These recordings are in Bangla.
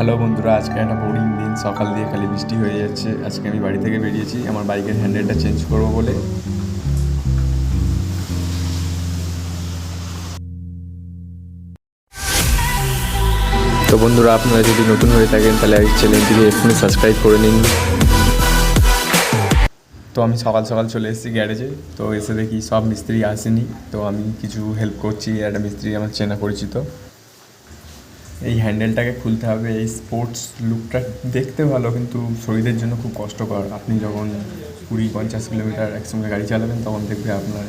হ্যালো বন্ধুরা, আজকে একটা বোরিং দিন। সকাল দিয়ে খালি বৃষ্টি হয়ে যাচ্ছে। আজকে আমি বাড়ি থেকে বেরিয়েছি আমার বাইকের হ্যান্ডেলটা চেঞ্জ করবো বলে। তো বন্ধুরা, আপনারা যদি নতুন হয়ে থাকেন তাহলে এই চ্যানেলটিকে এক্ষুনি সাবস্ক্রাইব করে নিন। তো আমি সকাল সকাল চলে এসেছি গ্যারেজে। তো এসে দেখি সব মিস্ত্রি আসেনি, তো আমি কিছু হেল্প করছি। একটা মিস্ত্রি আমার চেনা পরিচিত। এই হ্যান্ডেলটাকে খুলতে হবে। এই স্পোর্টস লুকটা দেখতে ভালো, কিন্তু শরীরের জন্য খুব কষ্টকর। আপনি যখন 20-50 কিলোমিটার একসঙ্গে গাড়ি চালাবেন তখন দেখবে আপনার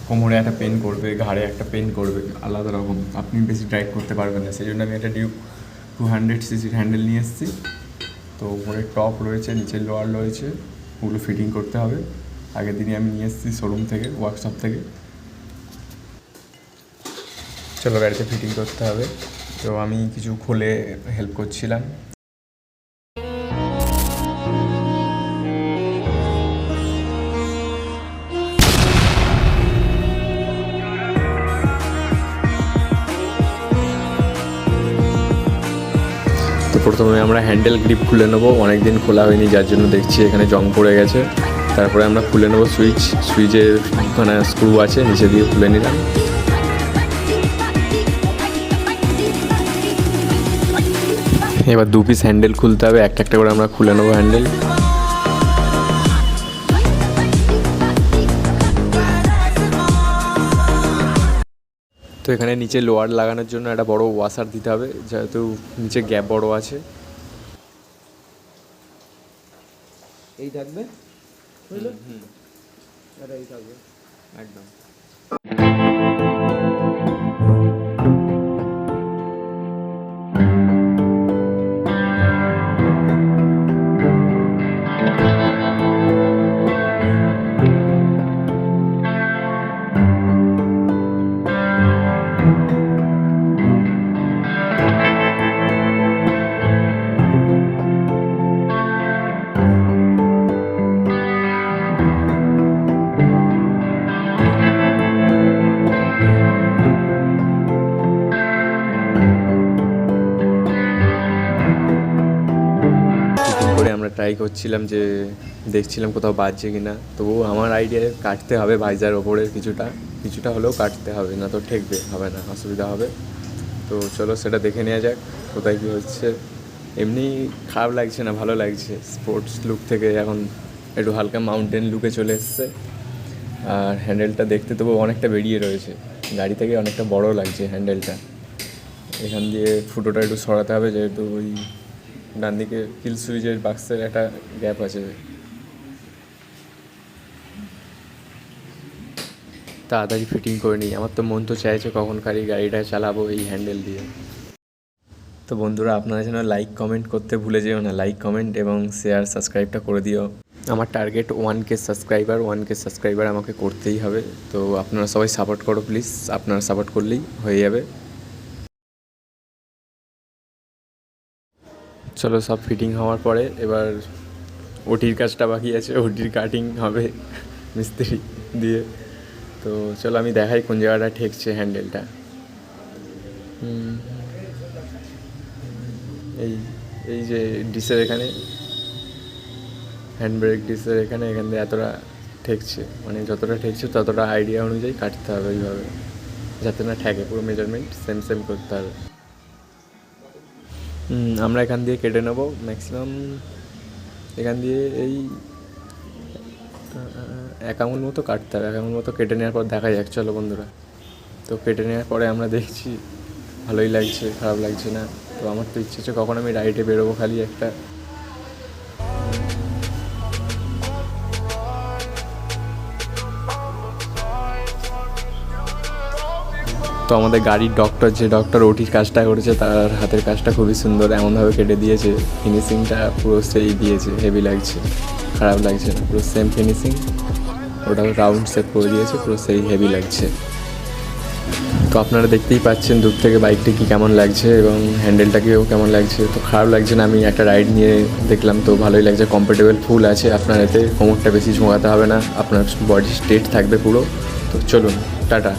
কোমরে একটা পেন করবে, ঘাড়ে একটা পেন করবে, আলাদা রকম। আপনি বেশি ড্রাইভ করতে পারবেন না। সেই জন্য আমি একটা ডিউক 200cc হ্যান্ডেল নিয়ে এসেছি। তো উপরে টপ রয়েছে, নিচে লোয়ার রয়েছে, ওগুলো ফিটিং করতে হবে। আগের দিনই আমি নিয়ে এসেছি শোরুম থেকে, ওয়ার্কশপ থেকে। চলো গাড়িতে ফিটিং করতে হবে। তো আমি কিছু খুলে হেল্প করছিলাম। তো প্রথমে আমরা হ্যান্ডেল গ্রিপ খুলে নেবো। অনেক দিন খোলা হয়নি, যার জন্য দেখছি এখানে জং পড়ে গেছে। তারপরে আমরা খুলে নেবো সুইচের মানে স্ক্রু আছে, নিচে দিয়ে খুলে নিলাম। এবার 2 পিস হ্যান্ডেল খুলতে হবে, একটা একটা করে আমরা খুলে নেবো হ্যান্ডেল। তো এখানে নিচে লোয়ার লাগানোর জন্য একটা বড় ওয়াশার দিতে হবে, যেহেতু নিচে গ্যাপ বড় আছে। এই থাকবে, বুঝলো? আর এই থাকবে একদম। করে আমরা ট্রাই করছিলাম, যে দেখছিলাম কোথাও বাজছে কি না। তবু আমার আইডিয়ায় কাটতে হবে ভাইজার ওপরের কিছুটা হলেও কাটতে হবে, না তো ঠেকবে, হবে না, অসুবিধা হবে। তো চলো সেটা দেখে নেওয়া যাক কোথায় কী হচ্ছে। এমনি খারাপ লাগছে না, ভালো লাগছে। স্পোর্টস লুক থেকে এখন একটু হালকা মাউন্টেন লুকে চলে এসছে। আর হ্যান্ডেলটা দেখতে তবু অনেকটা বেরিয়ে রয়েছে, গাড়ি থেকে অনেকটা বড় লাগছে হ্যান্ডেলটা। এখান দিয়ে ফুটোটা একটু সরাতে হবে, যেহেতু ওই ডান দিকে কিল সুইচের বাক্সের একটা গ্যাপ আছে। তাড়াতাড়ি ফিটিং করে নিই। আমার তো মন তো চাইছে কখনকারই গাড়িটা চালাবো এই হ্যান্ডেল দিয়ে। তো বন্ধুরা, আপনারা যেন লাইক কমেন্ট করতে ভুলে যেও না। লাইক কমেন্ট এবং শেয়ার সাবস্ক্রাইবটা করে দিও। আমার টার্গেট 1K সাবস্ক্রাইবার আমাকে করতেই হবে। তো আপনারা সবাই সাপোর্ট করো প্লিজ, আপনারা সাপোর্ট করলেই হয়ে যাবে। চলো, সব ফিটিং হওয়ার পরে এবার ওটির কাজটা বাকি আছে। ওটির কাটিং হবে মিস্ত্রি দিয়ে। তো চলো আমি দেখাই কোন জায়গাটা ঠেকছে হ্যান্ডেলটা। এই যে ডিসের এখানে, হ্যান্ড ব্রেক ডিসের এখান দিয়ে এতটা ঠেকছে, মানে যতটা ঠেকছে ততটা আইডিয়া অনুযায়ী কাটতে হবে এইভাবে, যাতে না ঠেকে। পুরো মেজারমেন্ট সেম করতে হবে। আমরা এখান দিয়ে কেটে নেবো ম্যাক্সিমাম। এখান দিয়ে এই 1 আঙুল মতো কাটতে হবে। 1 আঙুল মতো কেটে নেওয়ার পর দেখা যাক। চলো বন্ধুরা, তো কেটে নেওয়ার পরে আমরা দেখছি ভালোই লাগছে, খারাপ লাগছে না। তো আমার তো ইচ্ছে হচ্ছে কখন আমি রাইডে বেরোবো খালি একটা। তো আমাদের গাড়ির যে ডক্টর ওটির কাজটা করেছে, তার হাতের কাজটা খুবই সুন্দর, এমনভাবে কেটে দিয়েছে। ফিনিশিংটা পুরো সেই দিয়েছে, হেভি লাগছে, খারাপ লাগছে না, পুরো সেম ফিনিশিং। ওটাও রাউন্ড শেপ করে দিয়েছে, পুরো সেই হেভি লাগছে। তো আপনারা দেখতেই পাচ্ছেন দূর থেকে বাইকটি কি কেমন লাগছে এবং হ্যান্ডেলটাকেও কেমন লাগছে। তো খারাপ লাগছে না, আমি একটা রাইড নিয়ে দেখলাম, তো ভালোই লাগছে। কমফোর্টেবল ফুল আছে, আপনার এতে কোমরটা বেশি ঝোঁকাতে হবে না, আপনার বডি স্ট্রেট থাকবে পুরো। তো চলুন, টাটা।